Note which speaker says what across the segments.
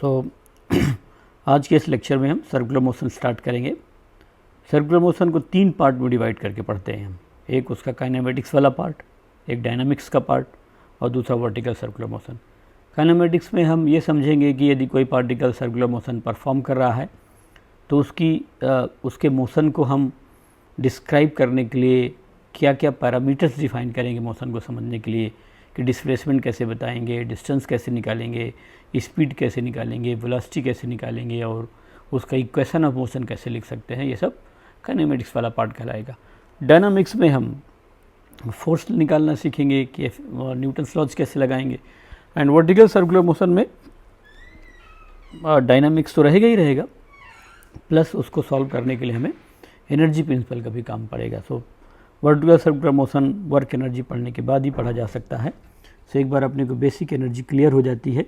Speaker 1: सो आज के इस लेक्चर में हम सर्कुलर मोशन स्टार्ट करेंगे। सर्कुलर मोशन को 3 पार्ट में डिवाइड करके पढ़ते हैं हम। एक उसका काइनेमेटिक्स वाला पार्ट, एक डायनामिक्स का पार्ट और दूसरा वर्टिकल सर्कुलर मोशन। काइनेमेटिक्स में हम ये समझेंगे कि यदि कोई पार्टिकल सर्कुलर मोशन परफॉर्म कर रहा है तो उसके मोशन को हम डिस्क्राइब करने के लिए क्या क्या पैरामीटर्स डिफाइन करेंगे मोशन को समझने के लिए, कि डिस्प्लेसमेंट कैसे बताएंगे, डिस्टेंस कैसे निकालेंगे, स्पीड कैसे निकालेंगे, वेलोसिटी कैसे निकालेंगे और उसका इक्वेशन ऑफ मोशन कैसे लिख सकते हैं। ये सब काइनेमेटिक्स वाला पार्ट कहलाएगा। डायनामिक्स में हम फोर्स निकालना सीखेंगे कि न्यूटन्स लॉज कैसे लगाएंगे। एंड वर्टिकल सर्कुलर मोशन में डायनामिक्स तो रहेगा ही रहेगा, प्लस उसको सॉल्व करने के लिए हमें एनर्जी प्रिंसिपल का भी काम पड़ेगा। सो vertical circular motion work energy पढ़ने के बाद ही पढ़ा जा सकता है। सो एक बार अपने को बेसिक एनर्जी क्लियर हो जाती है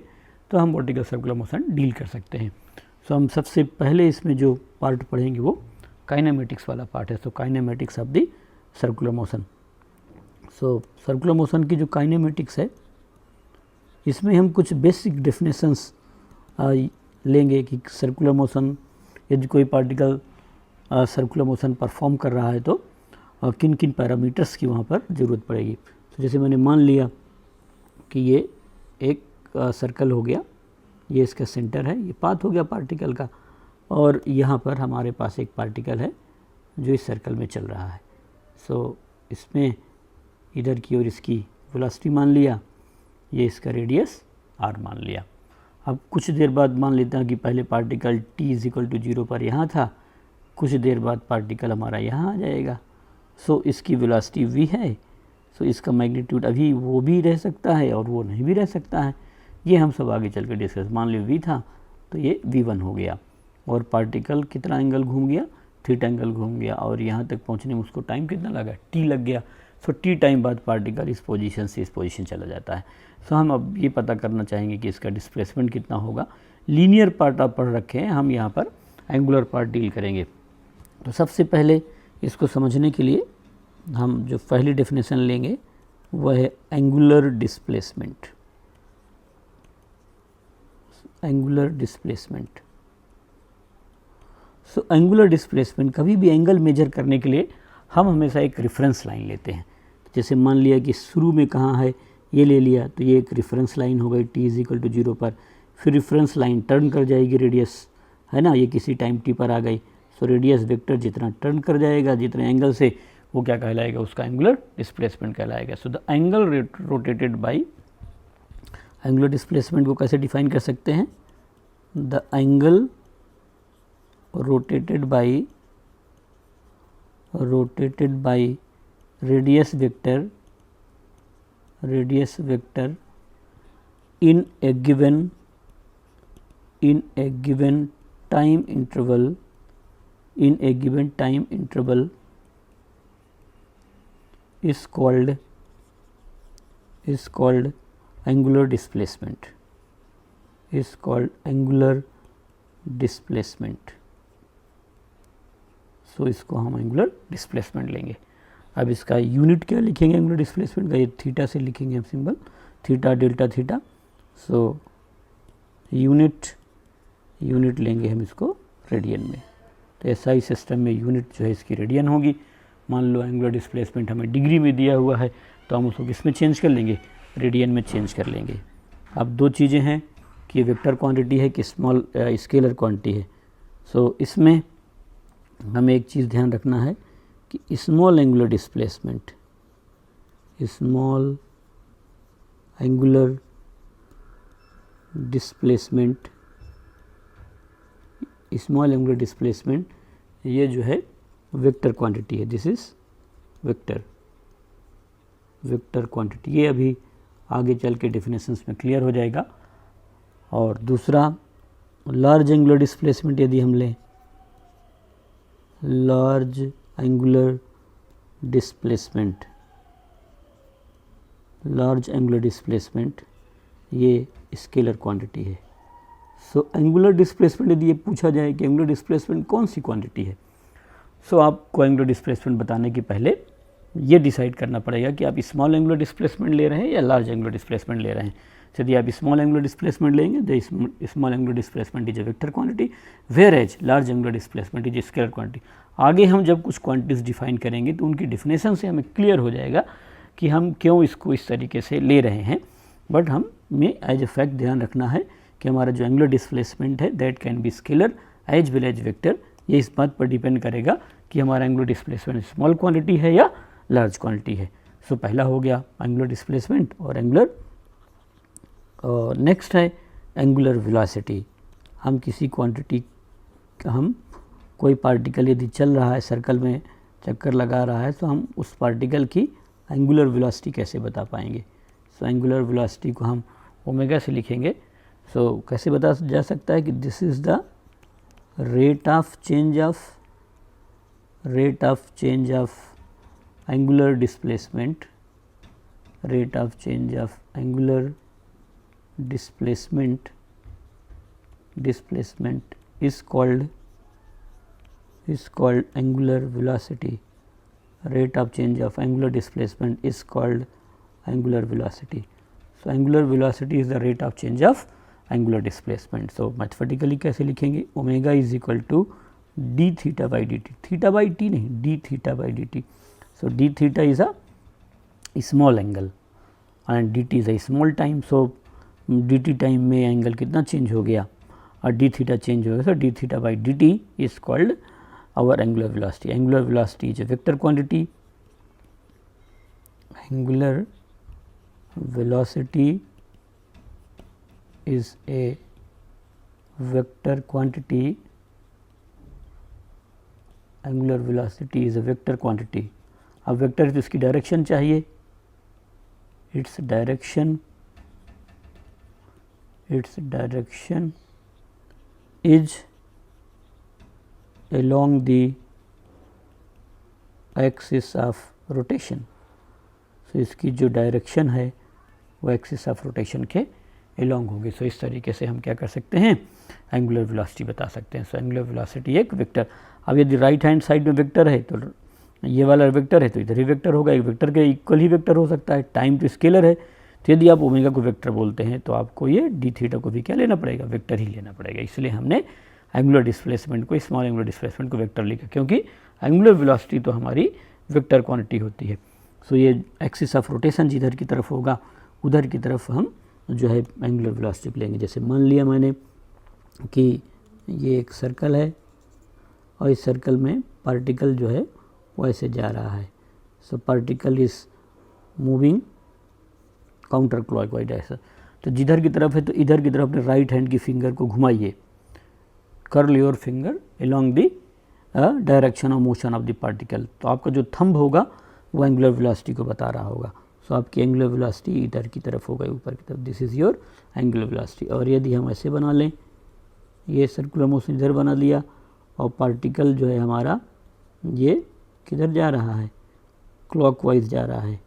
Speaker 1: तो हम वर्टिकल सर्कुलर मोशन डील कर सकते हैं। सो हम सबसे पहले इसमें जो पार्ट पढ़ेंगे वो काइनेमेटिक्स वाला पार्ट है। So kinematics of the circular motion. So circular motion की जो काइनेमेटिक्स है इसमें हम कुछ बेसिक डेफिनेशंस लेंगे कि सर्कुलर मोशन, यदि कोई पार्टिकल सर्कुलर मोशन परफॉर्म कर रहा है तो किन किन पैरामीटर्स की वहाँ पर ज़रूरत पड़ेगी। तो जैसे मैंने मान लिया कि ये एक सर्कल हो गया, ये इसका सेंटर है, ये पाथ हो गया पार्टिकल का, और यहाँ पर हमारे पास एक पार्टिकल है जो इस सर्कल में चल रहा है। सो इसमें इधर की ओर इसकी वेलोसिटी मान लिया, ये इसका रेडियस r मान लिया। अब कुछ देर बाद मान लेते हैं कि पहले पार्टिकल t = 0 पर यहाँ था, कुछ देर बाद पार्टिकल हमारा यहाँ आ जाएगा। सो इसकी वेलोसिटी v है, सो इसका मैग्नीट्यूड अभी वो भी रह सकता है और वो नहीं भी रह सकता है। ये हम सब आगे चल के डिस्कस। मान लो v था तो ये v1 हो गया, और पार्टिकल कितना एंगल घूम गया, θ एंगल घूम गया, और यहाँ तक पहुँचने में उसको टाइम कितना लगा, t लग गया। सो t टाइम बाद पार्टिकल इस पोजीशन से इस पोजीशन चला जाता है। सो हम अब ये पता करना चाहेंगे कि इसका डिस्प्लेसमेंट कितना होगा। लीनियर पार्ट आप पढ़ रखे हैं, हम यहाँ पर एंगुलर पार्ट डील करेंगे। तो सबसे पहले इसको समझने के लिए हम जो पहली डेफिनेशन लेंगे वह है angular displacement. Angular displacement. So angular displacement, कभी भी एंगल मेजर करने के लिए हम हमेशा एक रेफरेंस लाइन लेते हैं। जैसे मान लिया कि शुरू में कहाँ है, ये ले लिया, तो ये एक रेफरेंस लाइन हो गई t = 0 पर। फिर रेफरेंस लाइन टर्न कर जाएगी, रेडियस है ना, ये किसी टाइम t पर आ गई। सो रेडियस वेक्टर जितना टर्न कर जाएगा, जितने एंगल से, वो क्या कहलाएगा, उसका एंगुलर डिस्प्लेसमेंट कहलाएगा। So the angle rotated by, angular displacement को कैसे डिफाइन कर सकते हैं, the angle rotated by radius vector in a given time interval is called angular displacement. सो इसको हम एंगुलर डिस्प्लेसमेंट लेंगे। अब इसका यूनिट क्या लिखेंगे एंगुलर डिस्प्लेसमेंट का, ये थीटा से लिखेंगे हम symbol, theta delta theta. So unit लेंगे हम इसको रेडियन में। तो SI सिस्टम में यूनिट जो है इसकी रेडियन होगी। मान लो एंगुलर डिस्प्लेसमेंट हमें डिग्री में दिया हुआ है तो हम उसको किस में चेंज कर लेंगे, रेडियन में चेंज कर लेंगे। अब दो चीज़ें हैं कि वेक्टर क्वांटिटी है कि स्मॉल स्केलर क्वांटिटी है। सो इसमें हमें एक चीज़ ध्यान रखना है कि स्मॉल एंगुलर डिस्प्लेसमेंट, ये जो है वेक्टर क्वांटिटी है। This is vector quantity. ये अभी आगे चल के डेफिनेशंस में क्लियर हो जाएगा। और दूसरा लार्ज एंगुलर डिस्प्लेसमेंट, यदि हम लें लार्ज एंगुलर डिस्प्लेसमेंट, ये स्केलर क्वांटिटी है। सो एंगुलर डिस्प्लेसमेंट, यदि ये पूछा जाए कि एंगुलर डिस्प्लेसमेंट कौन सी क्वांटिटी है, सो आपको एंगुलर डिस्प्लेसमेंट बताने के पहले ये डिसाइड करना पड़ेगा कि आप स्मॉल एंगुलर डिस्प्लेसमेंट ले रहे हैं या लार्ज एंगुलर डिस्प्लेसमेंट ले रहे हैं। यदि आप स्मॉल एंगुलर डिस्प्लेसमेंट लेंगे the small angular displacement is a vector quantity, where as large angular displacement is a scalar quantity. आगे हम जब कुछ क्वांटिटीज डिफाइन करेंगे तो उनकी डिफिनेशन से हमें क्लियर हो जाएगा कि हम क्यों इसको इस तरीके से ले रहे हैं। बट हमें एज ए फैक्ट ध्यान रखना है कि हमारा जो एंगुलर डिस्प्लेसमेंट है that can be scalar as well as vector. ये इस बात पर डिपेंड करेगा कि हमारा एंगुलर डिस्प्लेसमेंट स्मॉल क्वांटिटी है या लार्ज क्वांटिटी है। सो पहला हो गया एंगुलर डिस्प्लेसमेंट और एंगुलर। नेक्स्ट है एंगुलर वेलोसिटी। हम किसी क्वांटिटी, हम कोई पार्टिकल यदि चल रहा है सर्कल में चक्कर लगा रहा है तो हम उस पार्टिकल की एंगुलर वेलोसिटी कैसे बता पाएंगे। सो एंगुलर वेलोसिटी को हम ओमेगा से लिखेंगे। सो कैसे बता जा सकता है कि this is the rate of change of angular displacement, rate of change of angular displacement is called angular velocity. Rate of change of angular displacement is called angular velocity. So angular velocity is the rate of change of angular displacement. So mathematically कैसे लिखेंगे, omega is equal to d theta by D t, theta by t नहीं, d theta by D t. So d theta is a small angle and dt is a small time. So dt time में angle कितना change हो गया और d theta change हो गया. So d theta by dt is called our angular velocity. Angular velocity is a vector quantity. Angular velocity is a vector quantity. Angular velocity is a vector quantity. अब vector तो इसकी direction चाहिए, its direction is along the axis of rotation. So इसकी जो direction है वो axis of rotation के along होगी. सो इस तरीके से हम क्या कर सकते हैं, एंगुलर वेलोसिटी बता सकते हैं. सो एंगुलर वेलोसिटी एक वेक्टर. अब यदि राइट हैंड साइड में वेक्टर है तो ये वाला वेक्टर है तो इधर ही वेक्टर होगा, एक वेक्टर के इक्वल ही वेक्टर हो सकता है. टाइम तो स्केलर है, तो यदि आप ओमेगा को वेक्टर बोलते हैं तो आपको ये डी थीटा को भी क्या लेना पड़ेगा, वेक्टर ही लेना पड़ेगा. इसलिए हमने एंगुलर डिस्प्लेसमेंट को, स्मॉल एंगुलर डिस्प्लेसमेंट को वेक्टर लिखा, क्योंकि एंगुलर वेलोसिटी तो हमारी वेक्टर क्वांटिटी होती है. सो ये एक्सिस ऑफ रोटेशन जिधर की तरफ होगा उधर की तरफ हम जो है एंगुलर वेलोसिटी लेंगे. जैसे मान लिया मैंने कि ये एक सर्कल है और इस सर्कल में पार्टिकल जो है वो ऐसे जा रहा है. So particle is moving counter clockwise ऐसा. तो जिधर की तरफ है तो इधर की तरफ अपने राइट हैंड की फिंगर को घुमाइए, curl your finger along the direction of motion of the particle. तो आपका जो थंब होगा वो एंगुलर वेलोसिटी को बता रहा होगा. सो आपकी एंगुलर वेलोसिटी इधर की तरफ होगा, ऊपर की तरफ. This is your angular velocity. और यदि हम ऐसे बना लें, ये सर्कुलर मोशन इधर बना लिया और पार्टिकल जो है हमारा ये किधर जा रहा है, क्लॉकवाइज जा रहा है.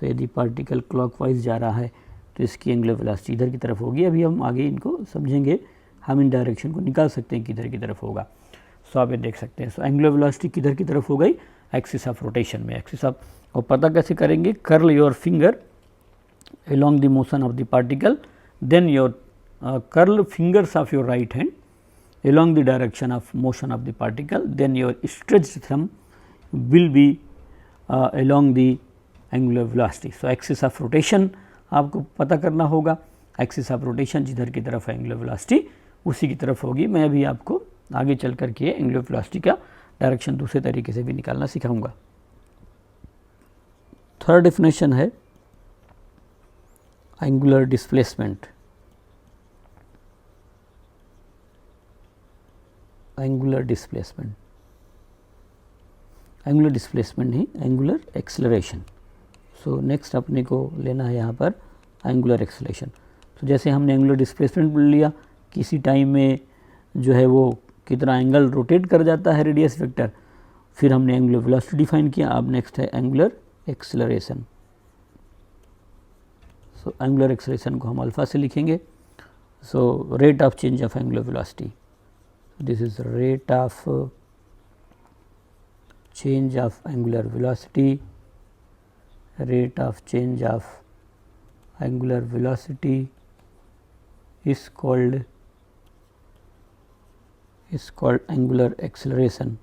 Speaker 1: सो यदि पार्टिकल क्लॉकवाइज जा रहा है तो इसकी एंगुलर वेलोसिटी इधर की तरफ होगी. अभी हम आगे इनको समझेंगे, हम इन डायरेक्शन को निकाल सकते हैं किधर की तरफ होगा. सो आप ये देख सकते हैं. सो एंगुलर वेलोसिटी किधर की तरफ हो गई, एक्सिस ऑफ रोटेशन में, एक्सिस ऑफ. और पता कैसे करेंगे, curl your finger along the motion of the particle, then your curl fingers of your right hand along the direction of motion of the particle, then your stretched thumb will be along the angular velocity. So axis of rotation आपको पता करना होगा. Axis of rotation जिधर की तरफ है angular velocity उसी की तरफ होगी. मैं अभी आपको आगे चल कर के एंगुलर वेलोसिटी का डायरेक्शन दूसरे तरीके से भी निकालना सिखाऊंगा. थर्ड डेफिनेशन है एंगुलर डिस्प्लेसमेंट. एंगुलर डिस्प्लेसमेंट नहीं, एंगुलर एक्सेलरेशन. सो नेक्स्ट अपने को लेना है यहाँ पर एंगुलर एक्सेलरेशन. तो जैसे हमने एंगुलर डिस्प्लेसमेंट लिया, किसी टाइम में जो है वो कितना एंगल रोटेट कर जाता है रेडियस वेक्टर, फिर हमने एंगुलर वेलोसिटी डिफाइन किया. अब नेक्स्ट है angular acceleration. So angular acceleration को हम अल्फा से लिखेंगे. So rate of change of angular velocity, this is rate of change of angular velocity rate of change of angular velocity is called angular acceleration,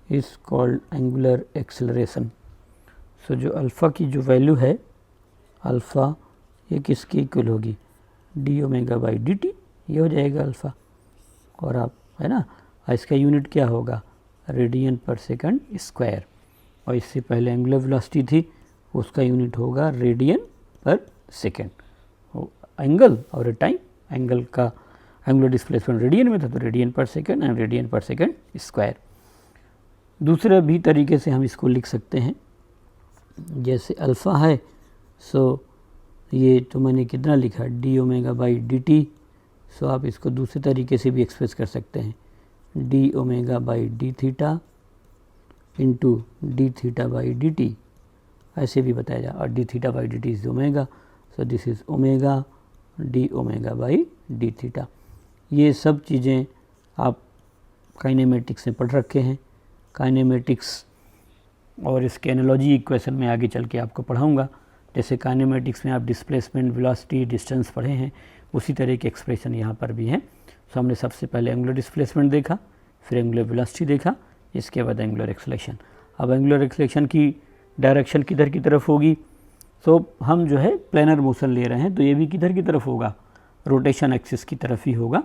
Speaker 1: is called angular acceleration. So जो alpha की जो value है, alpha ये किसकी equal होगी, D omega by D T, ये हो जाएगा अल्फ़ा। और आप है ना, इसका यूनिट क्या होगा, रेडियन पर सेकंड स्क्वायर। और इससे पहले एंगुलर वेलोसिटी थी, उसका यूनिट होगा रेडियन पर सेकंड। एंगल और टाइम, एंगल का एंगुलर डिस्प्लेसमेंट रेडियन में था तो रेडियन पर सेकंड एंड रेडियन पर सेकंड स्क्वायर। दूसरे भी तरीके से हम इसको लिख सकते हैं, जैसे अल्फ़ा है, सो ये तो मैंने कितना लिखा, d omega by D T. So आप इसको दूसरे तरीके से भी एक्सप्रेस कर सकते हैं, D omega by d theta into D theta by D T, ऐसे भी बताया जाए। और D theta by D T is omega, so this is omega d omega by d theta. ये सब चीज़ें आप काइनेमेटिक्स में पढ़ रखे हैं। काइनेमेटिक्स और इसके एनालॉजी इक्वेशन में आगे चल के आपको पढ़ाऊँगा। जैसे काइनेमेटिक्स में आप डिस्प्लेसमेंट, वेलोसिटी, डिस्टेंस पढ़े हैं, उसी तरह के एक्सप्रेशन यहाँ पर भी हैं। सो हमने सबसे पहले एंगुलर डिस्प्लेसमेंट देखा, फिर एंगुलर वेलोसिटी देखा, इसके बाद एंगुलर एक्सेलरेशन। अब एंगुलर एक्सेलरेशन की डायरेक्शन किधर की तरफ होगी, सो हम जो है प्लेनर मोशन ले रहे हैं तो ये भी किधर की तरफ होगा, रोटेशन एक्सिस की तरफ ही होगा।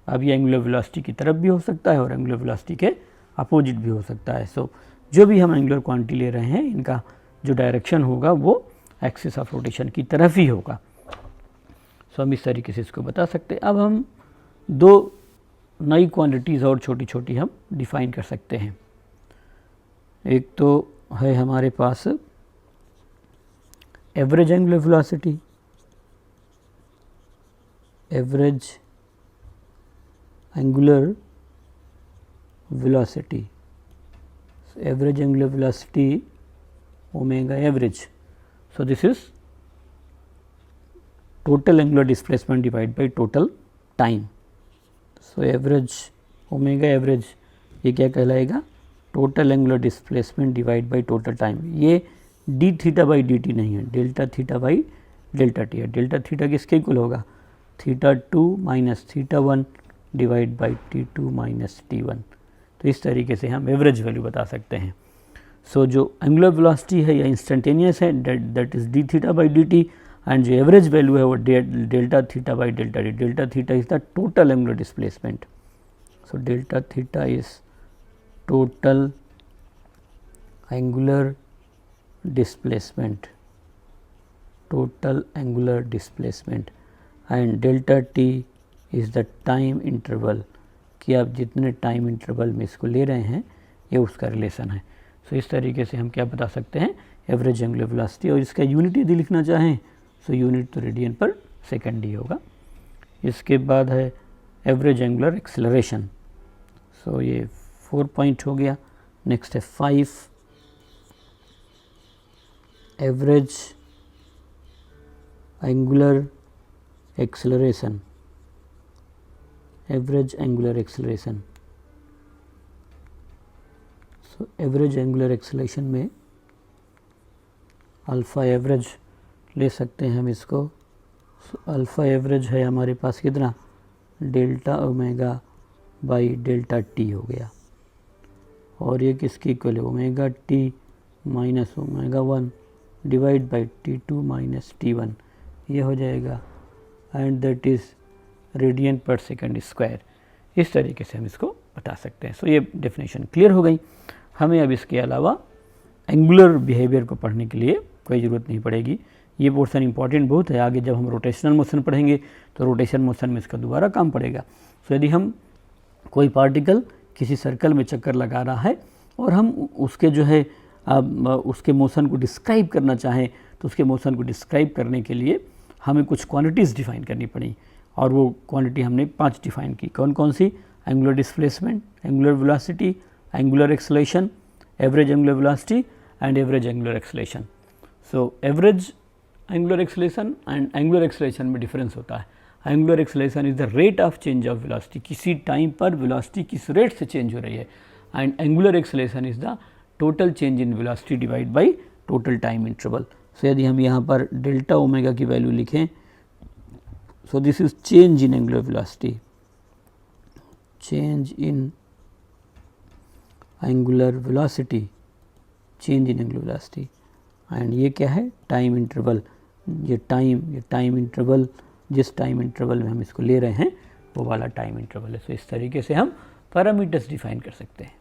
Speaker 1: अब ये एंगुलर वेलोसिटी की तरफ भी हो सकता है और एंगुलर वेलोसिटी के अपोजिट भी हो सकता है। सो जो भी हम एंगुलर क्वांटिटी ले रहे हैं, इनका जो डायरेक्शन होगा वो एक्सिस ऑफ रोटेशन की तरफ ही होगा। सो हम इस तरीके से इसको बता सकते हैं। अब हम दो नई क्वांटिटीज़ और छोटी छोटी हम डिफ़ाइन कर सकते हैं। एक तो है हमारे पास average angular velocity, average angular velocity, average angular velocity omega average. So this is total angular displacement divided by total time. So average omega average ये क्या कहलाएगा, total angular displacement divided by total time। ये d theta by D T नहीं है, delta theta by delta T है। Delta theta किसके equal होगा, theta 2 minus theta 1 divide by T2 minus T1। तो इस तरीके से हम एवरेज वैल्यू बता सकते हैं। सो जो एंगुलर वेलोसिटी है या इंस्टेंटेनियस है, that is D theta by D t, and जो एवरेज वैल्यू है वो delta theta by delta T. Delta theta is the total angular displacement. So delta theta is total angular displacement, total angular displacement, and delta T is the time interval, कि आप जितने time interval में इसको ले रहे हैं ये उसका रिलेशन है। सो इस तरीके से हम क्या बता सकते हैं, एवरेज एंगुलर वेलोसिटी। और इसका यूनिट यदि लिखना चाहें सो यूनिट तो रेडियन पर सेकंड ही होगा। इसके बाद है एवरेज एंगुलर एक्सेलरेशन। सो ये 4 पॉइंट हो गया। नेक्स्ट है 5, average angular acceleration, average angular acceleration. So average angular acceleration में अल्फ़ा एवरेज ले सकते हैं हम इसको। अल्फ़ा एवरेज है हमारे पास कितना, delta omega by delta T हो गया, और ये किसकी इक्वल है, omega T minus omega 1 divide by T2 minus T1, ये हो जाएगा, एंड दैट इज़ रेडियन पर सेकंड स्क्वायर। इस तरीके से हम इसको बता सकते हैं। सो ये डेफिनेशन क्लियर हो गई। हमें अब इसके अलावा एंगुलर बिहेवियर को पढ़ने के लिए कोई ज़रूरत नहीं पड़ेगी। ये पोर्शन इंपॉर्टेंट बहुत है। आगे जब हम रोटेशनल मोशन पढ़ेंगे तो रोटेशन मोशन में इसका दोबारा काम पड़ेगा। सो यदि हम कोई पार्टिकल किसी सर्कल में चक्कर लगा रहा है और हम उसके जो है उसके मोशन को डिस्क्राइब करना चाहें, तो उसके मोशन को डिस्क्राइब करने के लिए हमें कुछ क्वांटिटीज़ डिफ़ाइन करनी पड़ी, और वो क्वांटिटी हमने 5 डिफ़ाइन की। कौन कौन सी, angular displacement, angular velocity, angular acceleration, average angular velocity and average angular acceleration. So average angular acceleration and angular acceleration में डिफरेंस होता है। Angular acceleration is the rate of change of velocity, किसी time पर velocity किस rate से change हो रही है, and angular acceleration is the total change in velocity divide by total time interval. So यदि हम यहाँ पर डेल्टा ओमेगा की वैल्यू लिखें, so this is change in angular velocity, change in angular velocity, change in angular velocity, and ये क्या है, time interval. ये टाइम इंटरवल, जिस टाइम इंटरवल में हम इसको ले रहे हैं वो वाला टाइम इंटरवल है। सो इस तरीके से हम पैरामीटर्स डिफाइन कर सकते हैं।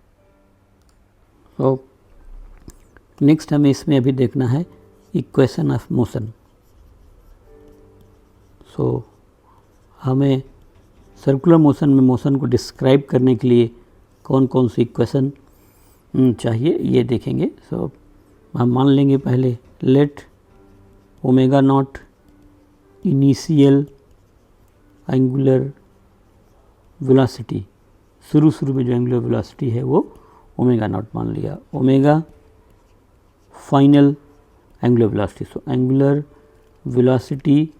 Speaker 1: सो नेक्स्ट हमें इसमें अभी देखना है इक्वेशन ऑफ मोशन। सो हमें सर्कुलर मोशन में मोशन को डिस्क्राइब करने के लिए कौन कौन सी इक्वेशन चाहिए ये देखेंगे। सो हम मान लेंगे पहले let omega not initial angular velocity, शुरू में जो एंगुलर वेलोसिटी है वो ओमेगा नॉट मान लिया, omega final angular velocity. So angular velocity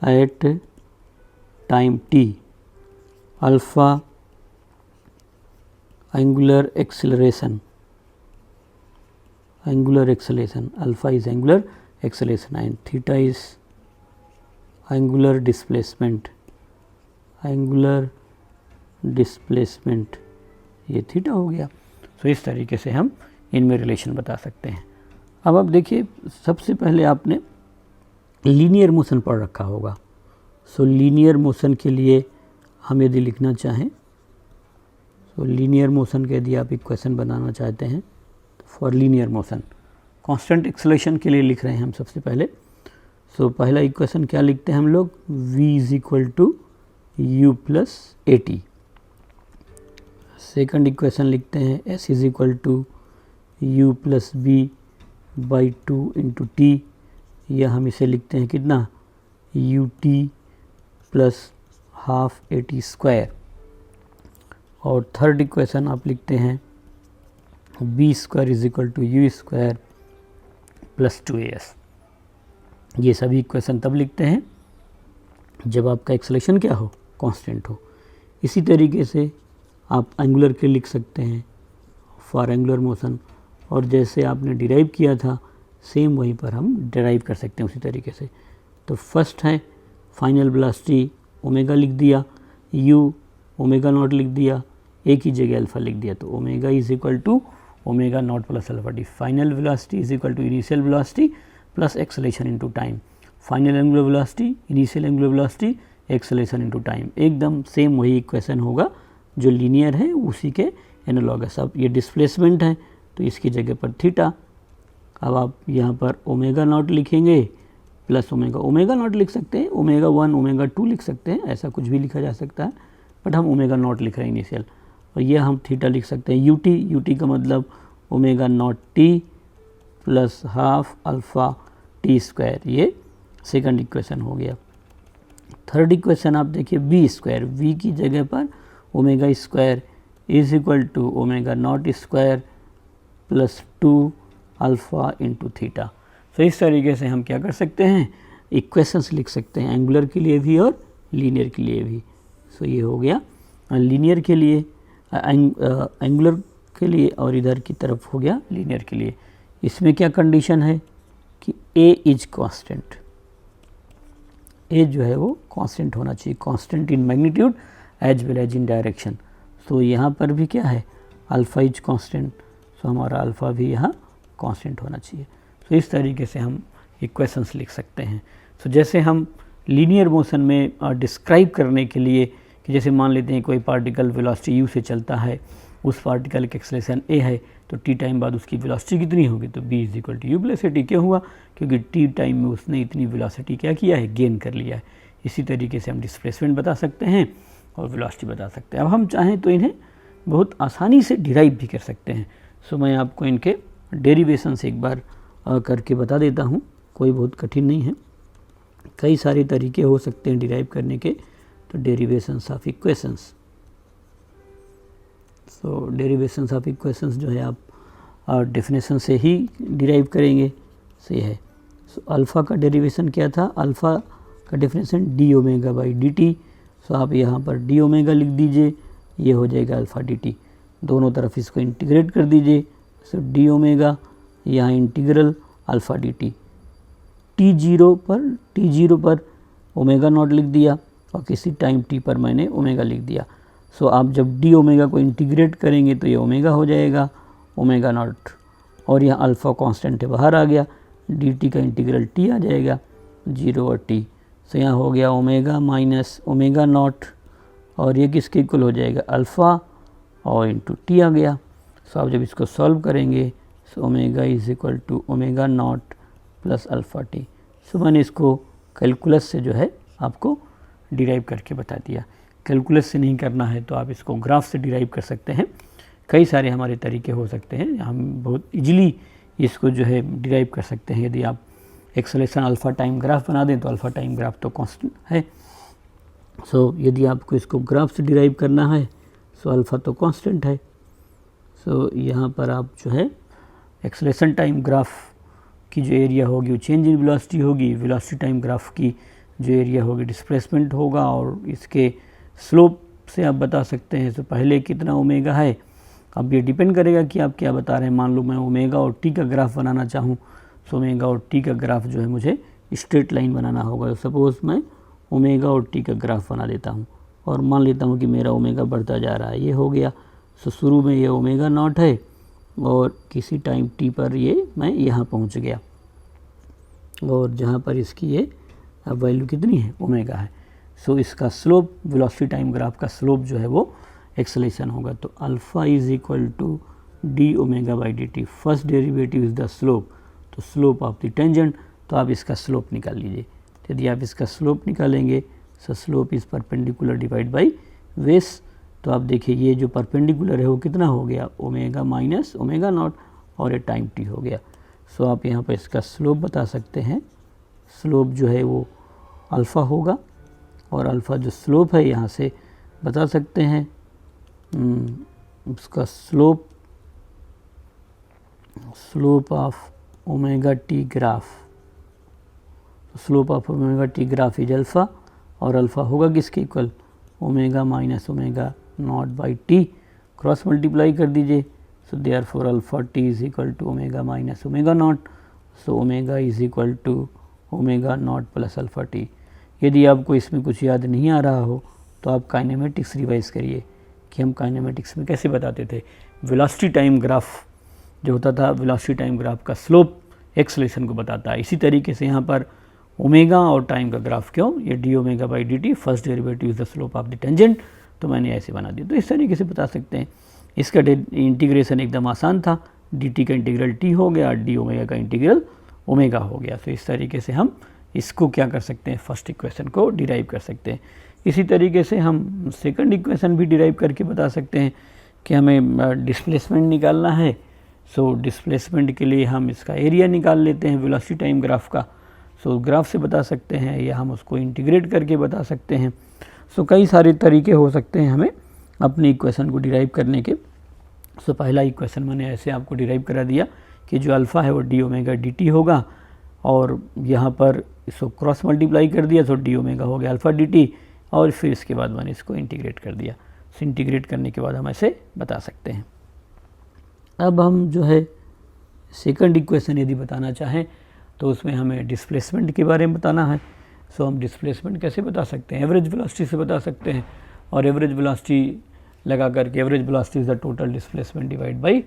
Speaker 1: at time t, alpha angular acceleration, alpha is angular acceleration and theta is angular displacement, ये theta हो गया। सो इस तरीके से हम इनमें रिलेशन बता सकते हैं। अब आप देखिए, सबसे पहले आपने लीनियर मोशन पढ़ रखा होगा। सो लीनियर मोशन के लिए हम यदि लिखना चाहें, सो लीनियर मोशन के यदि आप इक्वेशन बनाना चाहते हैं तो for linear motion constant acceleration के लिए लिख रहे हैं हम सबसे पहले। सो पहला इक्वेशन क्या लिखते हैं हम लोग, v is equal to U plus A T. Second equation लिखते हैं s is equal to U plus B by 2 into T, या हम इसे लिखते हैं कितना, U T plus half A T square. और थर्ड इक्वेशन आप लिखते हैं B square is equal to U square plus 2as। ये सभी इक्वेशन तब लिखते हैं जब आपका एक्सेलरेशन क्या हो, कांस्टेंट हो। इसी तरीके से आप एंगुलर के लिख सकते हैं फॉर एंगुलर मोशन, और जैसे आपने डिराइव किया था सेम वहीं पर हम डिराइव कर सकते हैं उसी तरीके से। तो फर्स्ट है फाइनल वेलोसिटी ओमेगा लिख दिया, यू ओमेगा नॉट लिख दिया, एक ही जगह अल्फा लिख दिया, तो omega is equal to omega not plus alpha T. Final velocity is equal to initial velocity plus acceleration into time, final angular velocity initial angular velocity acceleration into time. एकदम same वही equation होगा जो linear है उसी के analogous. अब ये displacement है तो इसकी जगह पर थीटा। अब आप यहाँ पर ओमेगा नॉट लिखेंगे प्लस ओमेगा नॉट लिख सकते हैं, ओमेगा 1 ओमेगा 2 लिख सकते हैं, ऐसा कुछ भी लिखा जा सकता है, बट हम ओमेगा नॉट लिख रहे हैं इनिशियल। और ये हम थीटा लिख सकते हैं यूटी का मतलब omega naught t plus half alpha t square. ये सेकंड इक्वेशन हो गया। थर्ड इक्वेशन आप देखिए बी स्क्वायर, वी की जगह पर omega square is equal to omega not square plus 2 alpha into theta. तो इस तरीके से हम क्या कर सकते हैं, इक्वेशंस लिख सकते हैं एंगुलर के लिए भी और लीनियर के लिए भी। सो ये हो गया लीनियर के लिए, एंगुलर के लिए, और इधर की तरफ हो गया लीनियर के लिए। इसमें क्या कंडीशन है कि ए इज कांस्टेंट, ए जो है वो कांस्टेंट होना चाहिए, constant in magnitude as well as in direction. So यहाँ पर भी क्या है, अल्फ़ा इज कांस्टेंट, सो हमारा अल्फ़ा भी यहाँ कांस्टेंट होना चाहिए। तो इस तरीके से हम इक्वेशंस लिख सकते हैं। सो जैसे हम लीनियर मोशन में डिस्क्राइब करने के लिए कि जैसे मान लेते हैं कोई पार्टिकल वेलोसिटी u से चलता है, उस पार्टिकल की एक्सेलरेशन a है, तो t टाइम बाद उसकी वेलोसिटी कितनी होगी, तो b is equal to U plus A T. क्यों हुआ, क्योंकि t टाइम में उसने इतनी वेलोसिटी क्या किया है, गेन कर लिया है। इसी तरीके से हम डिस्प्लेसमेंट बता सकते हैं और वेलोसिटी बता सकते हैं। अब हम चाहें तो इन्हें बहुत आसानी से डिराइव भी कर सकते हैं। सो मैं आपको इनके डेरिवेशन से एक बार करके बता देता हूँ, कोई बहुत कठिन नहीं है। कई सारे तरीके हो सकते हैं डिराइव करने के। तो derivations of equations, so derivations of equations जो है आप डेफिनेशन से ही डिराइव करेंगे, सही है। सो अल्फ़ा का डेरिवेशन क्या था, अल्फ़ा का definition d omega by D T. So आप यहाँ पर डी ओमेगा लिख दीजिए, ये हो जाएगा अल्फ़ा डी टी। दोनों तरफ इसको इंटीग्रेट कर दीजिए। सो डी ओमेगा, यहाँ integral alpha D T, T zero पर ओमेगा नॉट लिख दिया और किसी टाइम टी पर मैंने ओमेगा लिख दिया। सो आप जब डी ओमेगा को इंटीग्रेट करेंगे तो ये ओमेगा हो जाएगा, ओमेगा नॉट, और यहाँ अल्फ़ा कांस्टेंट है बाहर आ गया, डी टी का इंटीग्रल टी आ जाएगा, 0 और टी। सो यहाँ हो गया ओमेगा माइनस ओमेगा नॉट, और ये किसके इक्वल हो जाएगा, अल्फ़ा और इंटू टी आ गया। सो आप जब इसको सॉल्व करेंगे so omega is equal to omega not plus alpha t. So मैंने इसको कैलकुलस से जो है आपको डिराइव करके बता दिया। कैलकुलस से नहीं करना है तो आप इसको ग्राफ से डिराइव कर सकते हैं। कई सारे हमारे तरीके हो सकते हैं, हम बहुत इजीली इसको जो है डिराइव कर सकते हैं। यदि आप एक्सेलेरेशन अल्फ़ा टाइम ग्राफ बना दें तो अल्फ़ा टाइम ग्राफ तो कांस्टेंट है। सो यदि आपको इसको ग्राफ से डिराइव करना है सो अल्फ़ा तो कांस्टेंट है। सो यहाँ पर आप जो है एक्सेलेरेशन टाइम ग्राफ की जो एरिया होगी वो चेंज इन वेलोसिटी होगी, वेलोसिटी टाइम ग्राफ की जो एरिया होगी डिस्प्लेसमेंट होगा, और इसके स्लोप से आप बता सकते हैं। तो पहले कितना ओमेगा है, अब ये डिपेंड करेगा कि आप क्या बता रहे हैं। मान लो मैं ओमेगा और टी का ग्राफ बनाना चाहूँ, सो ओमेगा और टी का ग्राफ जो है मुझे स्ट्रेट लाइन बनाना होगा। सपोज़ मैं ओमेगा और टी का ग्राफ बना देता हूँ और मान लेता हूँ कि मेरा ओमेगा बढ़ता जा रहा है, ये हो गया। सो शुरू में ये ओमेगा नॉट है और किसी टाइम टी पर ये मैं यहाँ पहुँच गया, और जहाँ पर इसकी ये अब वैल्यू कितनी है, ओमेगा है। सो इसका स्लोप, वेलोसिटी टाइम ग्राफ का स्लोप जो है वो एक्सेलेरेशन होगा। तो alpha is equal to D omega by D T, first derivative is the slope, तो स्लोप ऑफ द टेंजेंट, तो आप इसका स्लोप निकाल लीजिए। यदि आप इसका स्लोप निकालेंगे सो slope is perpendicular divide by base, तो आप देखिए ये जो परपेंडिकुलर है वो कितना हो गया, ओमेगा माइनस ओमेगा नॉट, और ये टाइम टी हो गया। सो आप यहाँ पर इसका स्लोप बता सकते हैं, स्लोप जो है वो अल्फ़ा होगा, और अल्फ़ा जो स्लोप है यहाँ से बता सकते हैं उसका slope of omega T graph, slope of omega T graph is alpha, और अल्फ़ा होगा किसके equal, omega minus omega not by T, cross multiply कर दीजिए। So therefore alpha T is equal to omega minus omega not, so omega is equal to omega not plus alpha T. यदि आपको इसमें कुछ याद नहीं आ रहा हो तो आप काइनेमेटिक्स रिवाइज करिए कि हम काइनेमेटिक्स में कैसे बताते थे। वेलोसिटी टाइम ग्राफ जो होता था, वेलोसिटी टाइम ग्राफ का स्लोप एक्सेलेरेशन को बताता है। इसी तरीके से यहाँ पर ओमेगा और टाइम का ग्राफ क्यों, ये D omega by D T, first derivative is the slope of the tangent, तो मैंने ऐसे बना दिया। तो इस तरीके से बता सकते हैं। इसका इंटीग्रेशन एकदम आसान था, डी टी का इंटीग्रल टी हो गया, डी ओमेगा का इंटीग्रल ओमेगा हो गया। तो इस तरीके से हम इसको क्या कर सकते हैं, फर्स्ट इक्वेशन को डिराइव कर सकते हैं। इसी तरीके से हम सेकंड इक्वेशन भी डिराइव करके बता सकते हैं कि हमें डिस्प्लेसमेंट निकालना है। सो डिस्प्लेसमेंट के लिए हम इसका एरिया निकाल लेते हैं वेलोसिटी टाइम ग्राफ का। सो ग्राफ से बता सकते हैं या हम उसको इंटीग्रेट करके बता सकते हैं। सो कई सारे तरीके हो सकते हैं हमें अपनी इक्वेशन को डिराइव करने के। सो पहला इक्वेशन मैंने ऐसे आपको डिराइव करा दिया कि जो अल्फ़ा है वो डी ओमेगा डी टी होगा, और यहाँ पर इसको क्रॉस मल्टीप्लाई कर दिया तो डी ओमेगा हो गया अल्फ़ा डी टी, और फिर इसके बाद मैंने इसको इंटीग्रेट कर दिया। सो इंटीग्रेट करने के बाद हम ऐसे बता सकते हैं। अब हम जो है सेकंड इक्वेशन यदि बताना चाहें तो उसमें हमें डिस्प्लेसमेंट के बारे में बताना है। सो हम डिस्प्लेसमेंट कैसे बता सकते हैं, एवरेज वेलोसिटी से बता सकते हैं, और एवरेज वेलोसिटी लगा करके average velocity is the total displacement divide by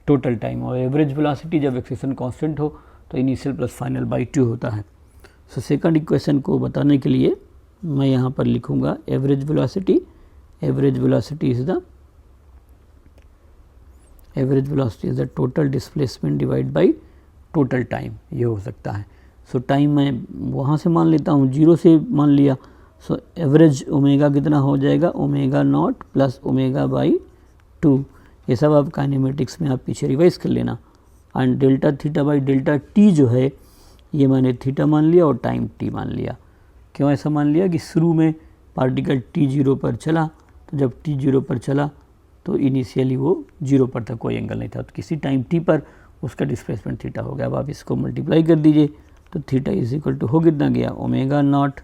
Speaker 1: total time, और एवरेज वेलोसिटी जब एक्सेलेरेशन कांस्टेंट हो तो इनिशियल प्लस फाइनल बाई 2 होता है। सो सेकंड इक्वेशन को बताने के लिए मैं यहाँ पर लिखूँगा average velocity is the total displacement divide by total time, ये हो सकता है। सो टाइम मैं वहाँ से मान लेता हूँ, 0 से मान लिया। सो एवरेज ओमेगा कितना हो जाएगा, omega not plus omega by 2। ये सब आप काइनेमेटिक्स में आप पीछे रिवाइज कर लेना। And delta theta by delta T जो है ये मैंने थीटा मान लिया और टाइम टी मान लिया। क्यों ऐसा मान लिया कि शुरू में पार्टिकल टी 0 पर चला, तो जब टी 0 पर चला तो इनिशियली वो 0 पर था, कोई एंगल नहीं था, तो किसी टाइम टी पर उसका डिस्प्लेसमेंट थीटा हो गया। अब आप इसको मल्टीप्लाई कर दीजिए तो थीटा इज इक्वल टू हो कितना गया, omega not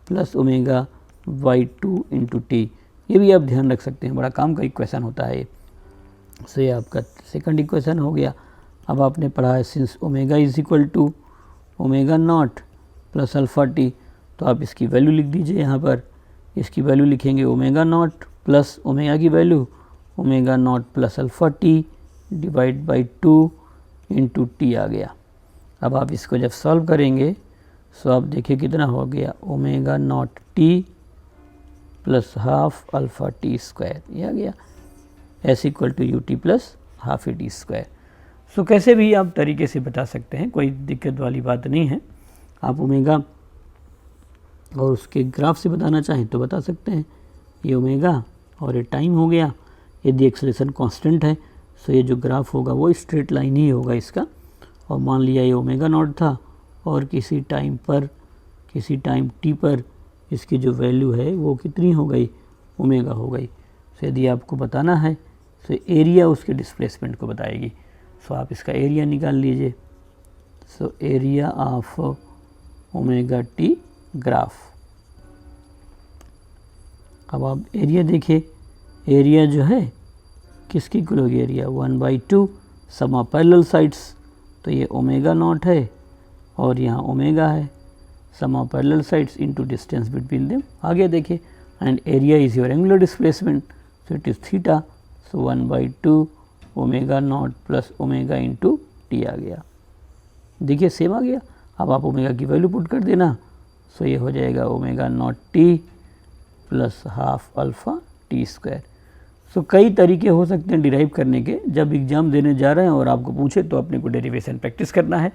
Speaker 1: plus omega by 2 into T. ये भी आप ध्यान रख सकते हैं, बड़ा काम का इक्वेशन होता है ये। सो ये आपका सेकंड इक्वेशन हो गया। अब आपने पढ़ा है since omega is equal to omega not plus alpha T, तो आप इसकी वैल्यू लिख दीजिए यहाँ पर। इसकी वैल्यू लिखेंगे ओमेगा नॉट प्लस ओमेगा की value omega not plus alpha t divide by 2 into t आ गया। अब आप इसको जब सॉल्व करेंगे सो आप देखिए कितना हो गया, omega naught t plus half alpha t square, ये आ गया s equal to u T plus half A T square. So कैसे भी आप तरीके से बता सकते हैं, कोई दिक्कत वाली बात नहीं है। आप ओमेगा और उसके ग्राफ से बताना चाहें तो बता सकते हैं। ये ओमेगा और ये टाइम हो गया, यदि एक्सेलरेशन कांस्टेंट है सो ये जो ग्राफ होगा वो स्ट्रेट लाइन ही होगा इसका। और मान लिया ये ओमेगा नॉट था और किसी टाइम टी पर इसकी जो वैल्यू है वो कितनी हो गई, ओमेगा हो गई। सो यदि आपको बताना है तो एरिया उसके डिस्प्लेसमेंट को बताएगी। सो आप इसका एरिया निकाल लीजिए। So area of omega T graph. अब आप एरिया देखिए, एरिया जो है किसकी इक्वल होगी, area 1/2 sum of parallel sides. तो ये ओमेगा नॉट है और यहाँ ओमेगा है, sum of parallel sides into distance between them. आगे देखिए, and area is your angular displacement, so it is theta. So 1/2 omega not plus omega into t आ गया। देखिए सेम आ गया। अब आप ओमेगा की वैल्यू पुट कर देना, सो ये हो जाएगा omega naught t plus half alpha t square. So कई तरीके हो सकते हैं डिराइव करने के। जब एग्ज़ाम देने जा रहे हैं और आपको पूछे तो अपने को डेरिवेशन प्रैक्टिस करना है।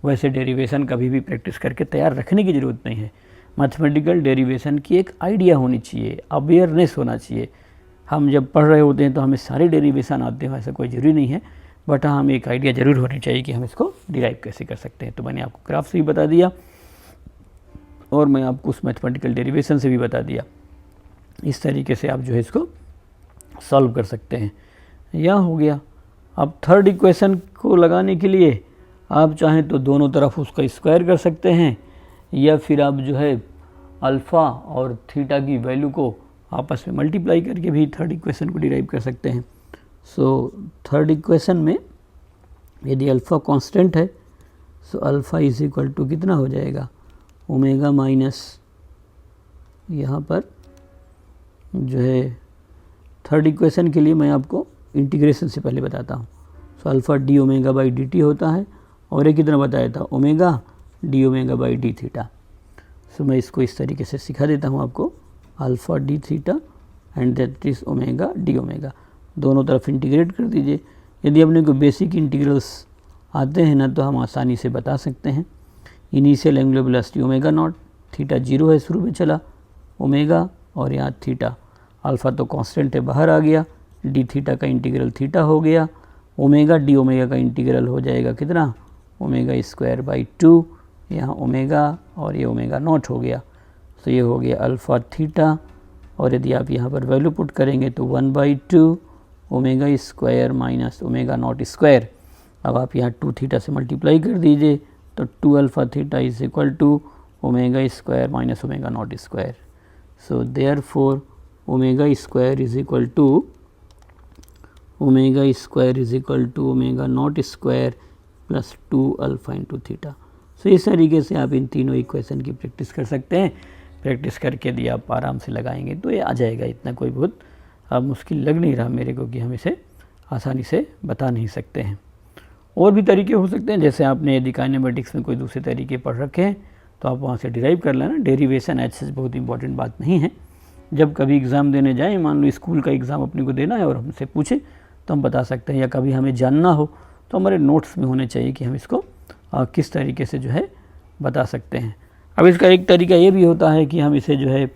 Speaker 1: वैसे डेरिवेशन कभी भी प्रैक्टिस करके तैयार रखने की ज़रूरत नहीं है। मैथमेटिकल डेरिवेशन की एक आइडिया होनी चाहिए, अवेयरनेस होना चाहिए। हम जब पढ़ रहे होते हैं तो हमें सारे डेरिवेशन आते हैं, ऐसा कोई ज़रूरी नहीं है, बट हाँ हमें एक आइडिया ज़रूर होनी चाहिए कि हम इसको डिराइव कैसे कर सकते हैं। तो मैंने आपको ग्राफ से भी बता दिया और मैं आपको उस मैथमेटिकल डेरिवेशन से भी बता दिया। इस तरीके से आप जो है इसको सॉल्व कर सकते हैं। यह हो गया। अब थर्ड इक्वेशन को लगाने के लिए आप चाहें तो दोनों तरफ उसका स्क्वायर कर सकते हैं, या फिर आप जो है अल्फ़ा और थीटा की वैल्यू को आपस में मल्टीप्लाई करके भी थर्ड इक्वेशन को डिराइव कर सकते हैं। सो थर्ड इक्वेशन में यदि अल्फ़ा कांस्टेंट है so alpha is equal to कितना हो जाएगा, ओमेगा माइनस, यहाँ पर जो है थर्ड इक्वेशन के लिए मैं आपको इंटीग्रेशन से पहले बताता हूँ। So alpha d omega by D t होता है और ये कितना बताया था, omega d omega by d theta. So मैं इसको इस तरीके से सिखा देता हूँ आपको, alpha d theta and that is omega d omega. दोनों तरफ इंटीग्रेट कर दीजिए। यदि अपने को बेसिक इंटीग्रल्स आते हैं ना तो हम आसानी से बता सकते हैं। Initial angular velocity omega naught, theta 0 है शुरू में चला, ओमेगा और यहाँ थीटा, अल्फ़ा तो कांस्टेंट है बाहर आ गया, डी थीटा का इंटीग्रल थीटा हो गया, ओमेगा डी ओमेगा का इंटीग्रल हो जाएगा कितना, ओमेगा स्क्वायर बाई 2, यहाँ ओमेगा और ये ओमेगा नॉट हो गया। तो ये हो गया अल्फ़ा थीटा, और यदि आप यहाँ पर वैल्यू पुट करेंगे तो 1/2 omega square minus omega not square. अब आप यहाँ 2 थीटा से मल्टीप्लाई कर दीजिए तो 2 alpha theta is equal to omega square minus omega not square. So therefore omega square is equal to omega not square plus 2 alpha into theta. So इस तरीके से आप इन तीनों इक्वेशन की प्रैक्टिस कर सकते हैं। प्रैक्टिस करके यदि आप आराम से लगाएंगे तो ये आ जाएगा। इतना कोई बहुत अब मुश्किल लग नहीं रहा मेरे को कि हम इसे आसानी से बता नहीं सकते हैं। और भी तरीके हो सकते हैं, जैसे आपने यदि काइनेमेटिक्स में कोई दूसरे तरीके पढ़ रखे हैं तो आप वहाँ से डिराइव कर लेना। डेरिवेशन ऐसे बहुत इंपॉर्टेंट बात नहीं है। जब कभी एग्ज़ाम देने जाएँ, मान लो स्कूल का एग्ज़ाम अपने को देना है और हमसे पूछे तो हम बता सकते हैं, या कभी हमें जानना हो तो हमारे नोट्स में होने चाहिए कि हम इसको किस तरीके से जो है बता सकते हैं। अब इसका एक तरीका ये भी होता है कि हम इसे जो है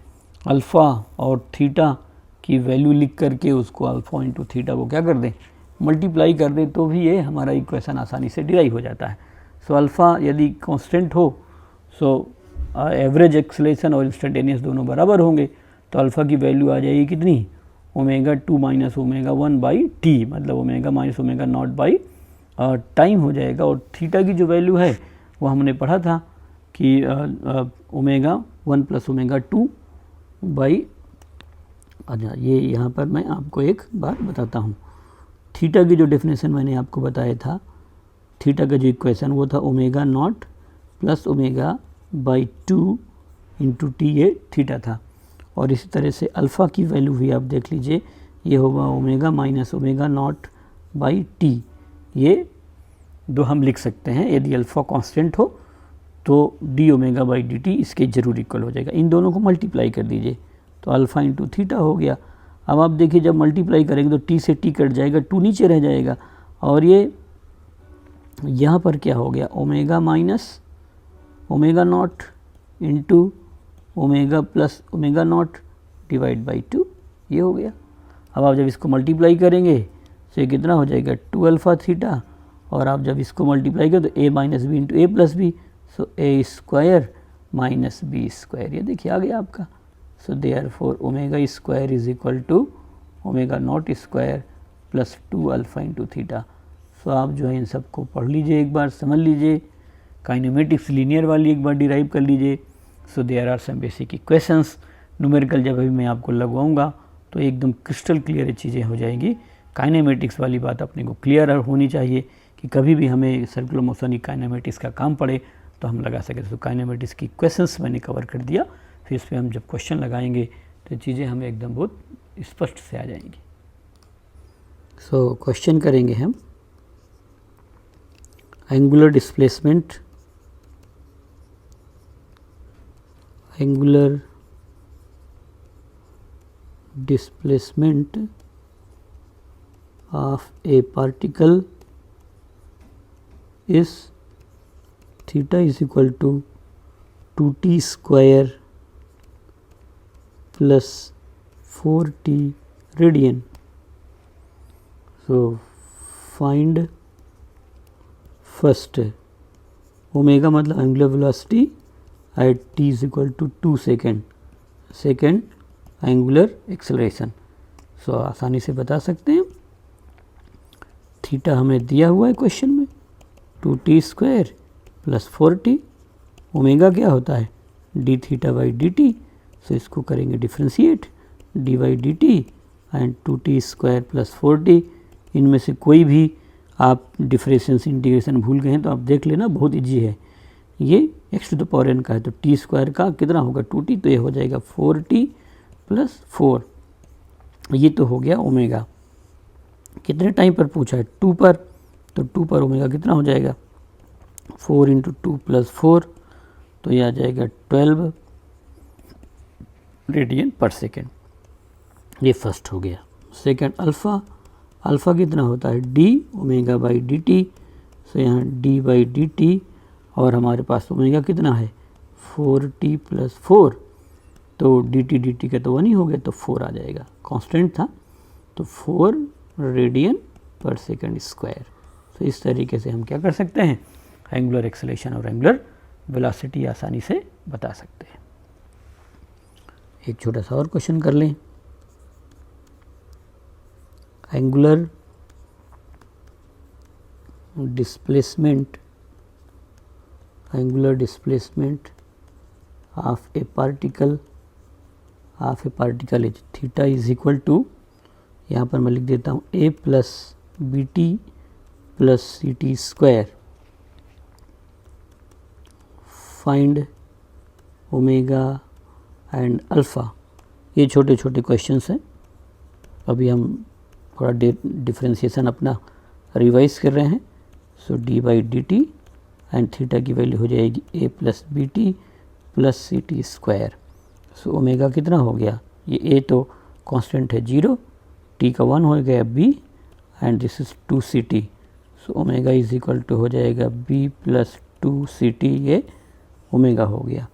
Speaker 1: अल्फ़ा और थीटा की वैल्यू लिख करके उसको अल्फ़ा इंटू थीटा को क्या कर दें, मल्टीप्लाई कर दें, तो भी ये हमारा इक्वेशन आसानी से डिराइव हो जाता है। सो अल्फ़ा यदि कांस्टेंट हो सो एवरेज एक्सेलरेशन और इंस्टेंटेनियस दोनों बराबर होंगे, तो अल्फ़ा की वैल्यू आ जाएगी कितनी, omega 2 minus omega 1 by t, मतलब omega minus omega not by time हो जाएगा। और थीटा की जो वैल्यू है वो हमने पढ़ा था कि ओमेगा 1 प्लस ओमेगा 2 बाई, अच्छा ये यहाँ पर मैं आपको एक बात बताता हूँ। थीटा की जो डेफिनेशन मैंने आपको बताया था, थीटा का जो इक्वेशन वो था omega naught plus omega by 2 into T, ये थीटा था। और इसी तरह से अल्फ़ा की वैल्यू भी आप देख लीजिए, ये होगा omega minus omega not by T. ये दो हम लिख सकते हैं, यदि अल्फ़ा कांस्टेंट हो तो D omega by D T इसके जरूर इक्वल हो जाएगा। इन दोनों को मल्टीप्लाई कर दीजिए तो अल्फ़ा इंटू थीटा हो गया। अब आप देखिए जब मल्टीप्लाई करेंगे तो टी से टी कट जाएगा, 2 नीचे रह जाएगा, और ये यहाँ पर क्या हो गया, omega minus omega not into omega plus omega naught divide by 2, ये हो गया। अब आप जब इसको मल्टीप्लाई करेंगे तो ये कितना हो जाएगा 2 अल्फ़ा थीटा, और आप जब इसको मल्टीप्लाई करें तो a minus b into a plus b, so a square minus b square, ये देखिए आ गया आपका। So therefore omega square is equal to omega not square plus 2 alpha into theta. So आप जो है इन सबको पढ़ लीजिए, एक बार समझ लीजिए, काइनेमेटिक्स लीनियर वाली एक बार डिराइव कर लीजिए। So there are some basic equations, numerical जब अभी मैं आपको लगवाऊंगा तो एकदम क्रिस्टल क्लियर चीज़ें हो जाएंगी। काइनेमेटिक्स वाली बात अपने को क्लियर होनी चाहिए कि कभी भी हमें सर्कुलर मोशन की काइनेमेटिक्स का काम पड़े तो हम लगा सकें। तो काइनेमेटिक्स की इक्वेशंस मैंने कवर कर दिया, फिर इस पर हम जब क्वेश्चन लगाएंगे तो चीज़ें हमें एकदम बहुत स्पष्ट से आ जाएंगी। सो क्वेश्चन करेंगे हम, angular displacement of a particle is theta is equal to 2t square plus 4t radian. So find first omega मतलब angular velocity at t is equal to 2 second, second angular acceleration. So आसानी से बता सकते हैं, theta हमें दिया हुआ है क्वेश्चन में 2t square plus 4t, omega क्या होता है d theta by D T. So इसको करेंगे differentiate, d by D t and 2t square plus 4t। इनमें से कोई भी आप डिफरेंशिएशन इंटीग्रेशन भूल गए हैं तो आप देख लेना, बहुत ईजी है। ये x to the power n का है तो t स्क्वायर का कितना होगा 2t, तो ये हो जाएगा 4t प्लस 4। ये तो हो गया ओमेगा। कितने टाइम पर पूछा है 2 पर, तो 2 पर ओमेगा कितना हो जाएगा 4 इंटू 2 प्लस 4, तो ये आ जाएगा 12 रेडियन पर सेकेंड। ये फर्स्ट हो गया। सेकेंड अल्फ़ा, अल्फ़ा कितना होता है d omega by D T. So यहाँ डी बाई डी टी, और हमारे पास ओमेगा कितना है 4t प्लस 4, तो डी टी का तो 1 ही हो गया, तो 4 आ जाएगा, कांस्टेंट था, तो 4 रेडियन पर सेकंड स्क्वायर। तो इस तरीके से हम क्या कर सकते हैं, एंगुलर एक्सेलरेशन और एंगुलर वेलोसिटी आसानी से बता सकते हैं। एक छोटा सा और क्वेश्चन कर लें, angular displacement of a particle is theta is equal to, यहाँ पर मैं लिख देता हूँ a plus B T plus C T square. Find omega and alpha. ये छोटे छोटे क्वेश्चंस हैं, अभी हम थोड़ा डिफ्रेंशिएशन अपना रिवाइज कर रहे हैं। So D by D t and theta की वैल्यू हो जाएगी a plus B T plus C T square. So omega कितना हो गया, ये a तो कांस्टेंट है 0, t का 1 हो गया b and this is 2 C T. So omega is equal to हो जाएगा b प्लस 2 सी टी, ये ओमेगा हो गया।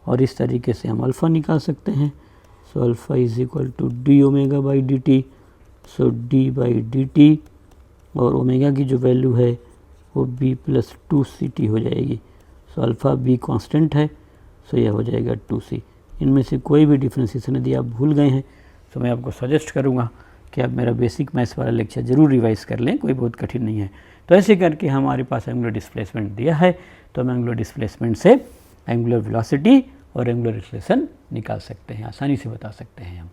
Speaker 1: और इस तरीके से हम अल्फ़ा निकाल सकते हैं। So alpha is equal to D omega by D T. So D by D T, और ओमेगा की जो वैल्यू है वो b प्लस 2 सी टी हो जाएगी। सो अल्फ़ा b कांस्टेंट है, सो यह हो जाएगा 2c। इनमें से कोई भी डिफ्रेंशिएशन यदि आप भूल गए हैं तो मैं आपको सजेस्ट करूंगा कि आप मेरा बेसिक मैथ्स वाला लेक्चर ज़रूर रिवाइज़ कर लें, कोई बहुत कठिन नहीं है। तो ऐसे करके हमारे पास एंगुलर डिस्प्लेसमेंट दिया है, तो हम एंगुलर डिस्प्लेसमेंट से एंगुलर वेलोसिटी और एंगुलर एक्सेलरेशन निकाल सकते हैं, आसानी से बता सकते हैं हम।